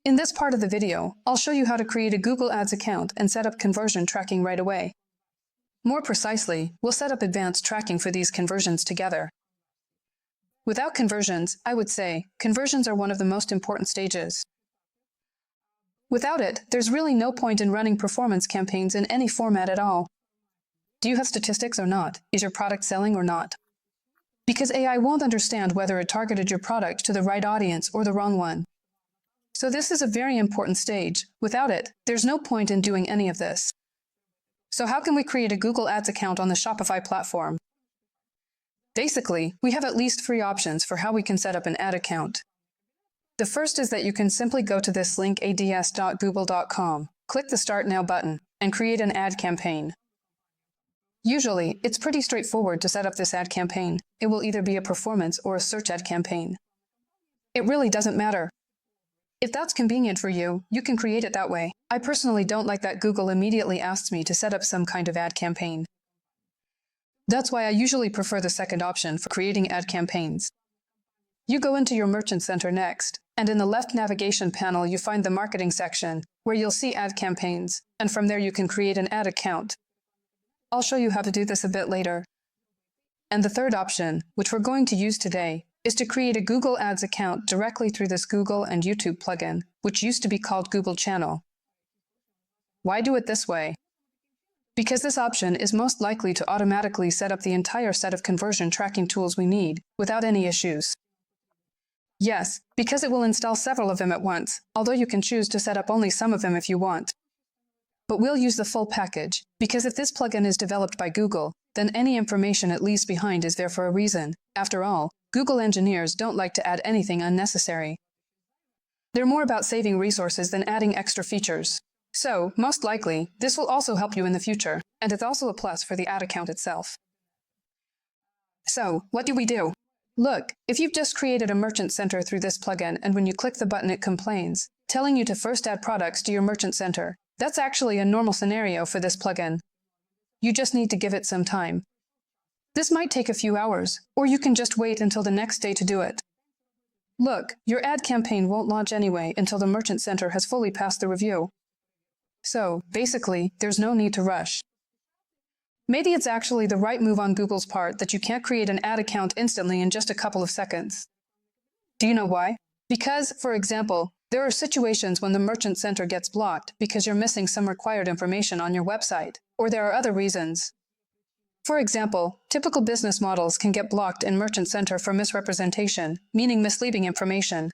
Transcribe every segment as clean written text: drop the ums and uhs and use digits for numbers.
In this part of the video, I'll show you how to create a Google Ads account and set up conversion tracking right away. More precisely, we'll set up advanced tracking for these conversions together. Without conversions, I would say, conversions are one of the most important stages. Without it, there's really no point in running performance campaigns in any format at all. Do you have statistics or not? Is your product selling or not? Because AI won't understand whether it targeted your product to the right audience or the wrong one. So this is a very important stage. Without it, there's no point in doing any of this. So how can we create a Google Ads account on the Shopify platform? Basically, we have at least 3 options for how we can set up an ad account. The first is that you can simply go to this link ads.google.com, click the Start Now button, and create an ad campaign. Usually, it's pretty straightforward to set up this ad campaign. It will either be a performance or a search ad campaign. It really doesn't matter. If that's convenient for you, you can create it that way. I personally don't like that Google immediately asks me to set up some kind of ad campaign. That's why I usually prefer the second option for creating ad campaigns. You go into your Merchant Center next, and in the left navigation panel you find the Marketing section, where you'll see ad campaigns, and from there you can create an ad account. I'll show you how to do this a bit later. And the third option, which we're going to use today, is to create a Google Ads account directly through this Google and YouTube plugin, which used to be called Google Channel. Why do it this way? Because this option is most likely to automatically set up the entire set of conversion tracking tools we need without any issues. Yes, because it will install several of them at once, although you can choose to set up only some of them if you want. But we'll use the full package, because if this plugin is developed by Google, then any information it leaves behind is there for a reason. After all, Google engineers don't like to add anything unnecessary. They're more about saving resources than adding extra features. So, most likely, this will also help you in the future, and it's also a plus for the ad account itself. So, what do we do? Look, if you've just created a Merchant Center through this plugin and when you click the button it complains, telling you to first add products to your Merchant Center, that's actually a normal scenario for this plugin. You just need to give it some time. This might take a few hours, or you can just wait until the next day to do it. Look, your ad campaign won't launch anyway until the Merchant Center has fully passed the review. So, basically, there's no need to rush. Maybe it's actually the right move on Google's part that you can't create an ad account instantly in just a couple of seconds. Do you know why? Because, for example, there are situations when the Merchant Center gets blocked because you're missing some required information on your website, or there are other reasons. For example, typical business models can get blocked in Merchant Center for misrepresentation, meaning misleading information.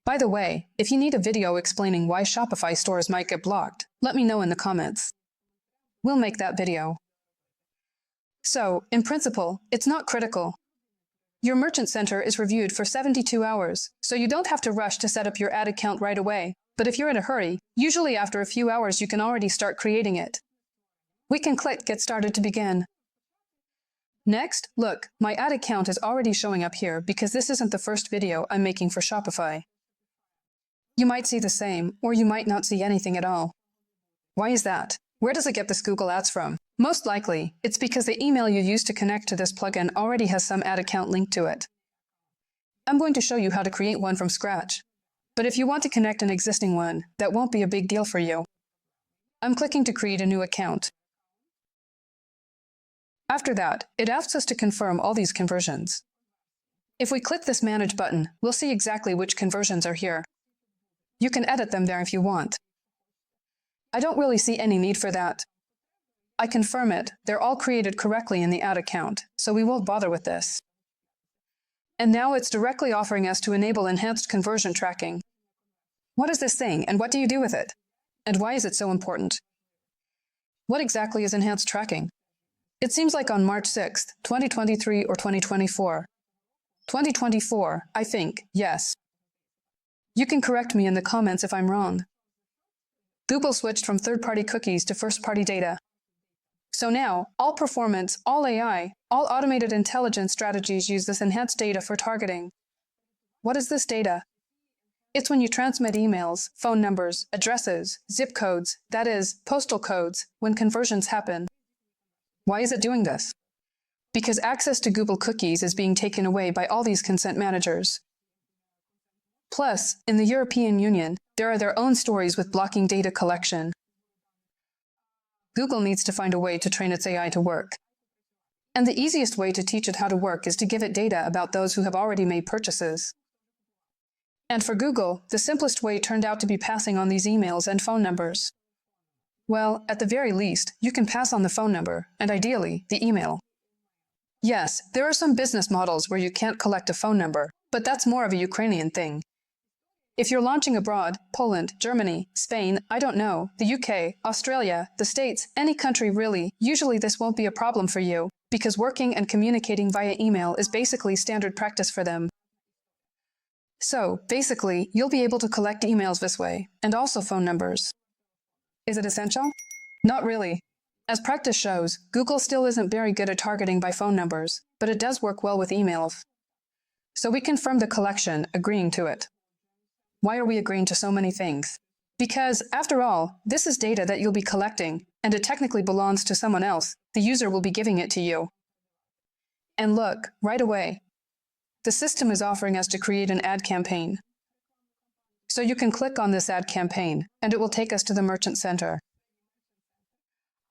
By the way, if you need a video explaining why Shopify stores might get blocked, let me know in the comments. We'll make that video. So, in principle, it's not critical. Your Merchant Center is reviewed for 72 hours, so you don't have to rush to set up your ad account right away. But if you're in a hurry, usually after a few hours you can already start creating it. We can click Get Started to begin. Next, look, my ad account is already showing up here because this isn't the first video I'm making for Shopify. You might see the same, or you might not see anything at all. Why is that? Where does it get this Google Ads from? Most likely, it's because the email you used to connect to this plugin already has some ad account linked to it. I'm going to show you how to create one from scratch. But if you want to connect an existing one, that won't be a big deal for you. I'm clicking to create a new account. After that, it asks us to confirm all these conversions. If we click this Manage button, we'll see exactly which conversions are here. You can edit them there if you want. I don't really see any need for that. I confirm it, they're all created correctly in the ad account, so we won't bother with this. And now it's directly offering us to enable enhanced conversion tracking. What is this thing, and what do you do with it? And why is it so important? What exactly is enhanced tracking? It seems like on March 6th, 2023 or 2024. 2024, I think, yes. You can correct me in the comments if I'm wrong. Google switched from third-party cookies to first-party data. So now, all performance, all AI, all automated intelligence strategies use this enhanced data for targeting. What is this data? It's when you transmit emails, phone numbers, addresses, zip codes, that is, postal codes, when conversions happen. Why is it doing this? Because access to Google cookies is being taken away by all these consent managers. Plus, in the European Union, there are their own stories with blocking data collection. Google needs to find a way to train its AI to work. And the easiest way to teach it how to work is to give it data about those who have already made purchases. And for Google, the simplest way turned out to be passing on these emails and phone numbers. Well, at the very least, you can pass on the phone number, and ideally, the email. Yes, there are some business models where you can't collect a phone number, but that's more of a Ukrainian thing. If you're launching abroad, Poland, Germany, Spain, I don't know, the UK, Australia, the States, any country really, usually this won't be a problem for you, because working and communicating via email is basically standard practice for them. So, basically, you'll be able to collect emails this way, and also phone numbers. Is it essential? Not really. As practice shows, Google still isn't very good at targeting by phone numbers, but it does work well with emails. So we confirm the collection, agreeing to it. Why are we agreeing to so many things? Because, after all, this is data that you'll be collecting, and it technically belongs to someone else. The user will be giving it to you. And look, right away, the system is offering us to create an ad campaign. So you can click on this ad campaign, and it will take us to the Merchant Center.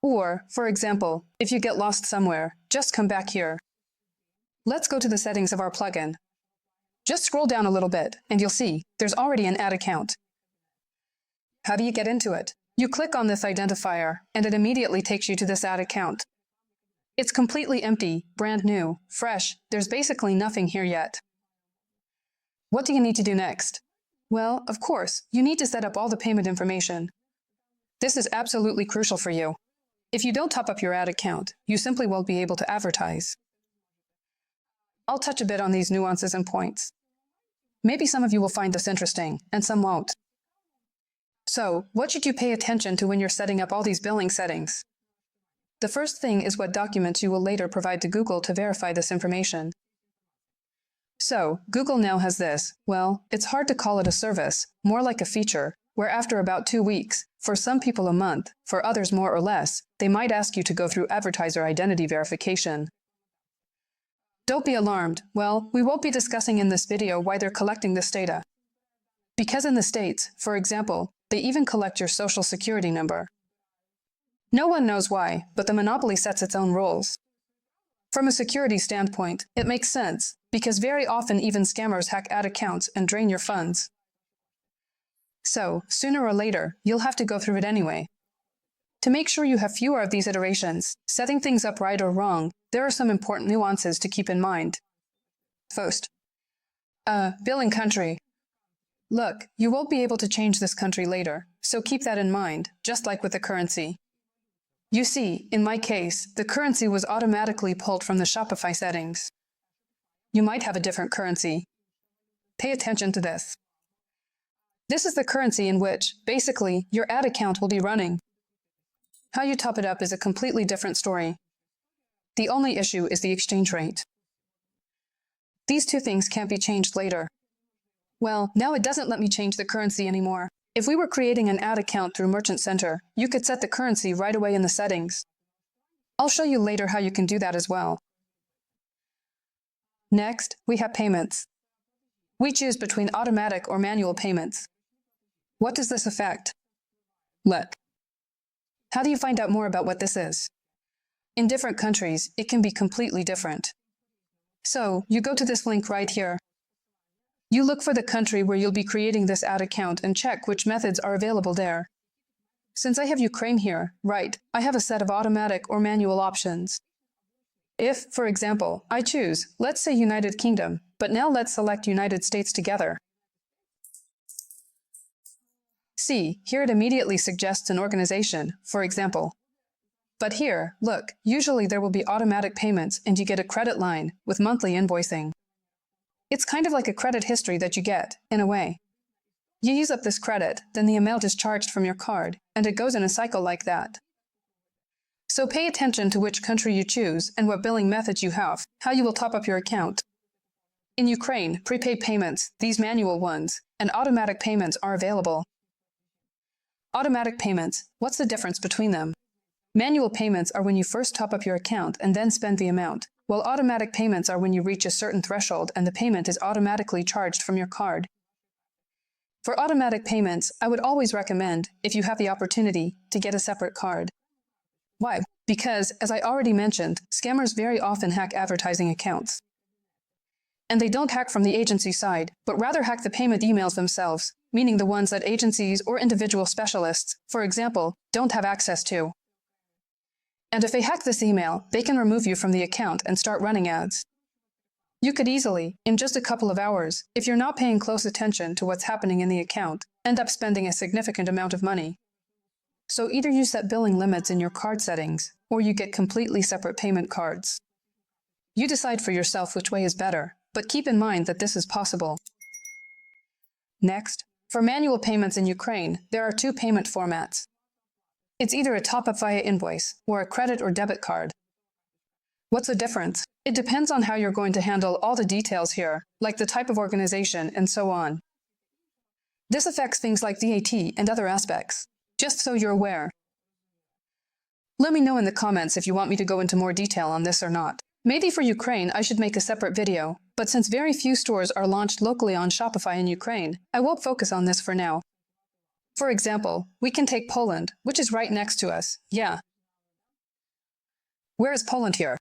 Or, for example, if you get lost somewhere, just come back here. Let's go to the settings of our plugin. Just scroll down a little bit, and you'll see there's already an ad account. How do you get into it? You click on this identifier, and it immediately takes you to this ad account. It's completely empty, brand new, fresh. There's basically nothing here yet. What do you need to do next? Well, of course, you need to set up all the payment information. This is absolutely crucial for you. If you don't top up your ad account, you simply won't be able to advertise. I'll touch a bit on these nuances and points. Maybe some of you will find this interesting, and some won't. So, what should you pay attention to when you're setting up all these billing settings? The first thing is what documents you will later provide to Google to verify this information. So, Google now has this, well, it's hard to call it a service, more like a feature, where after about 2 weeks, for some people a month, for others more or less, they might ask you to go through advertiser identity verification. Don't be alarmed. Well, we won't be discussing in this video why they're collecting this data. Because in the States, for example, they even collect your social security number. No one knows why, but the monopoly sets its own rules. From a security standpoint, it makes sense, because very often even scammers hack ad accounts and drain your funds. So, sooner or later, you'll have to go through it anyway. To make sure you have fewer of these iterations, setting things up right or wrong, there are some important nuances to keep in mind. First, billing country. Look, you won't be able to change this country later, so keep that in mind, just like with the currency. You see, in my case, the currency was automatically pulled from the Shopify settings. You might have a different currency. Pay attention to this. This is the currency in which, basically, your ad account will be running. How you top it up is a completely different story. The only issue is the exchange rate. These two things can't be changed later. Well, now it doesn't let me change the currency anymore. If we were creating an ad account through Merchant Center, you could set the currency right away in the settings. I'll show you later how you can do that as well. Next, we have payments. We choose between automatic or manual payments. What does this affect? Look. How do you find out more about what this is? In different countries, it can be completely different. So, you go to this link right here. You look for the country where you'll be creating this ad account and check which methods are available there. Since I have Ukraine here, right, I have a set of automatic or manual options. If, for example, I choose, let's say United Kingdom, but now let's select United States together. See, here it immediately suggests an organization, for example. But here, look, usually there will be automatic payments and you get a credit line with monthly invoicing. It's kind of like a credit history that you get, in a way. You use up this credit, then the amount is charged from your card, and it goes in a cycle like that. So pay attention to which country you choose and what billing methods you have, how you will top up your account. In Ukraine, prepaid payments, these manual ones, and automatic payments are available. Automatic payments, what's the difference between them? Manual payments are when you first top up your account and then spend the amount, while automatic payments are when you reach a certain threshold and the payment is automatically charged from your card. For automatic payments, I would always recommend, if you have the opportunity, to get a separate card. Why? Because, as I already mentioned, scammers very often hack advertising accounts. And they don't hack from the agency side, but rather hack the payment emails themselves, meaning the ones that agencies or individual specialists, for example, don't have access to. And if they hack this email, they can remove you from the account and start running ads. You could easily, in just a couple of hours, if you're not paying close attention to what's happening in the account, end up spending a significant amount of money. So either you set billing limits in your card settings, or you get completely separate payment cards. You decide for yourself which way is better, but keep in mind that this is possible. Next, for manual payments in Ukraine, there are two payment formats. It's either a top-up via invoice or a credit or debit card. What's the difference? It depends on how you're going to handle all the details here, like the type of organization and so on. This affects things like VAT and other aspects, just so you're aware. Let me know in the comments if you want me to go into more detail on this or not. Maybe for Ukraine I should make a separate video, but since very few stores are launched locally on Shopify in Ukraine, I won't focus on this for now. For example, we can take Poland, which is right next to us. Yeah. Where is Poland here?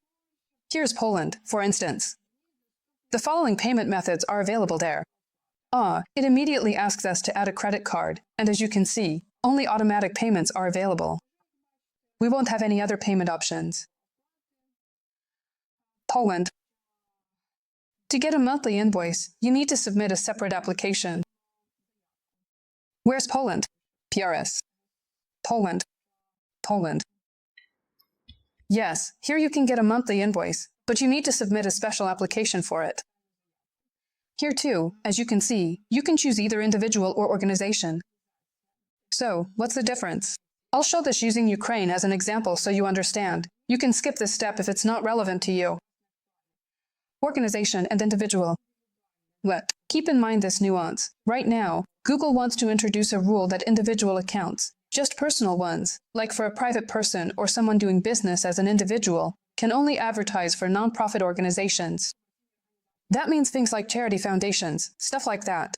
Here's Poland, for instance. The following payment methods are available there. It immediately asks us to add a credit card, and as you can see, only automatic payments are available. We won't have any other payment options. Poland. To get a monthly invoice, you need to submit a separate application. Where's Poland? PRS. Poland. Poland. Yes, here you can get a monthly invoice, but you need to submit a special application for it. Here too, as you can see, you can choose either individual or organization. So, what's the difference? I'll show this using Ukraine as an example so you understand. You can skip this step if it's not relevant to you. Organization and individual. Keep in mind this nuance. Right now, Google wants to introduce a rule that individual accounts, just personal ones, like for a private person or someone doing business as an individual, can only advertise for nonprofit organizations. That means things like charity foundations, stuff like that.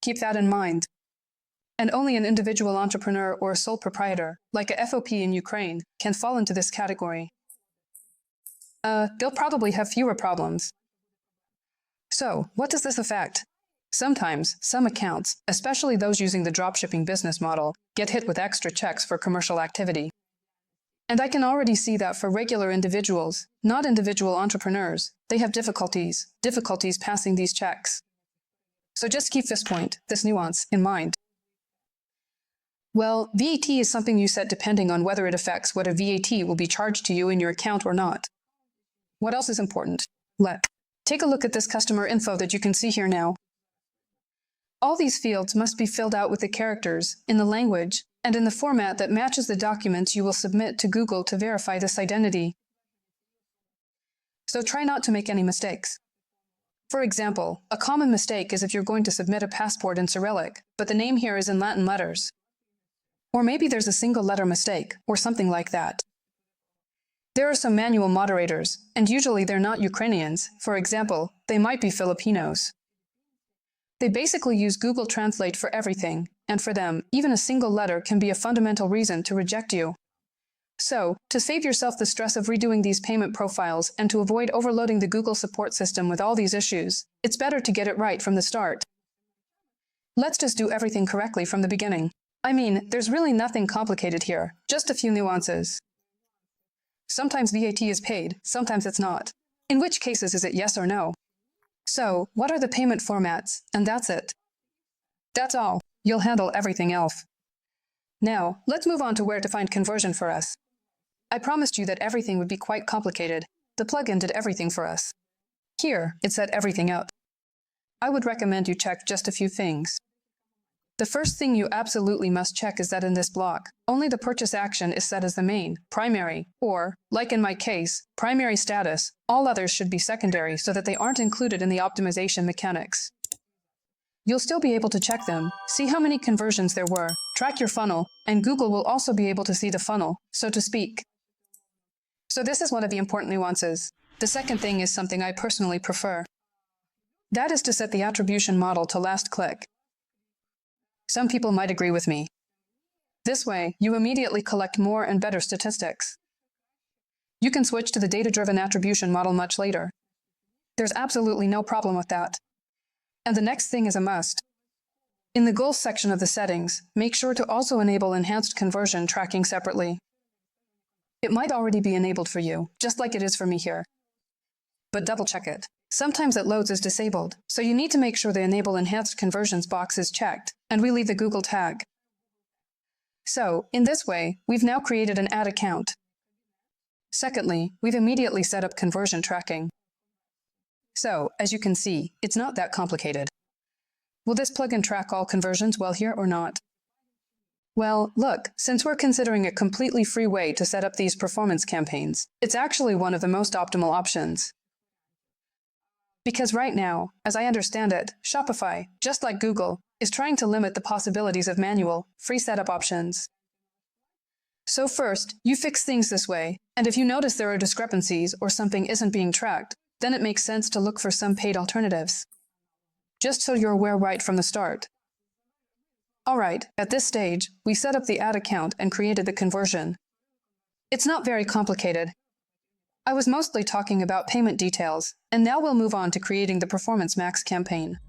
Keep that in mind. And only an individual entrepreneur or a sole proprietor, like a FOP in Ukraine, can fall into this category. They'll probably have fewer problems. So, what does this affect? Sometimes, some accounts, especially those using the dropshipping business model, get hit with extra checks for commercial activity. And I can already see that for regular individuals, not individual entrepreneurs, they have difficulties passing these checks. So just keep this point, this nuance, in mind. Well, VAT is something you set depending on whether it affects whether VAT will be charged to you in your account or not. What else is important? Take a look at this customer info that you can see here now. All these fields must be filled out with the characters, in the language, and in the format that matches the documents you will submit to Google to verify this identity. So try not to make any mistakes. For example, a common mistake is if you're going to submit a passport in Cyrillic, but the name here is in Latin letters. Or maybe there's a single letter mistake, or something like that. There are some manual moderators, and usually they're not Ukrainians. For example, they might be Filipinos. They basically use Google Translate for everything, and for them, even a single letter can be a fundamental reason to reject you. So, to save yourself the stress of redoing these payment profiles and to avoid overloading the Google support system with all these issues, it's better to get it right from the start. Let's just do everything correctly from the beginning. I mean, there's really nothing complicated here, just a few nuances. Sometimes VAT is paid, sometimes it's not. In which cases is it yes or no? So, what are the payment formats? And that's it. That's all. You'll handle everything else. Now, let's move on to where to find conversion for us. I promised you that everything would be quite complicated. The plugin did everything for us. Here, it set everything up. I would recommend you check just a few things. The first thing you absolutely must check is that in this block, only the purchase action is set as the main, primary, or, like in my case, primary status. All others should be secondary so that they aren't included in the optimization mechanics. You'll still be able to check them, see how many conversions there were, track your funnel, and Google will also be able to see the funnel, so to speak. So this is one of the important nuances. The second thing is something I personally prefer. That is to set the attribution model to last click. Some people might agree with me. This way, you immediately collect more and better statistics. You can switch to the data-driven attribution model much later. There's absolutely no problem with that. And the next thing is a must. In the goals section of the settings, make sure to also enable enhanced conversion tracking separately. It might already be enabled for you, just like it is for me here. But double-check it. Sometimes it loads as disabled, so you need to make sure the Enable Enhanced Conversions box is checked, and we leave the Google tag. So, in this way, we've now created an ad account. Secondly, we've immediately set up conversion tracking. So, as you can see, it's not that complicated. Will this plugin track all conversions well here or not? Well, look, since we're considering a completely free way to set up these performance campaigns, it's actually one of the most optimal options. Because right now, as I understand it, Shopify, just like Google, is trying to limit the possibilities of manual, free setup options. So first, you fix things this way, and if you notice there are discrepancies or something isn't being tracked, then it makes sense to look for some paid alternatives. Just so you're aware right from the start. Alright, at this stage, we set up the ad account and created the conversion. It's not very complicated. I was mostly talking about payment details, and now we'll move on to creating the performancemax campaign.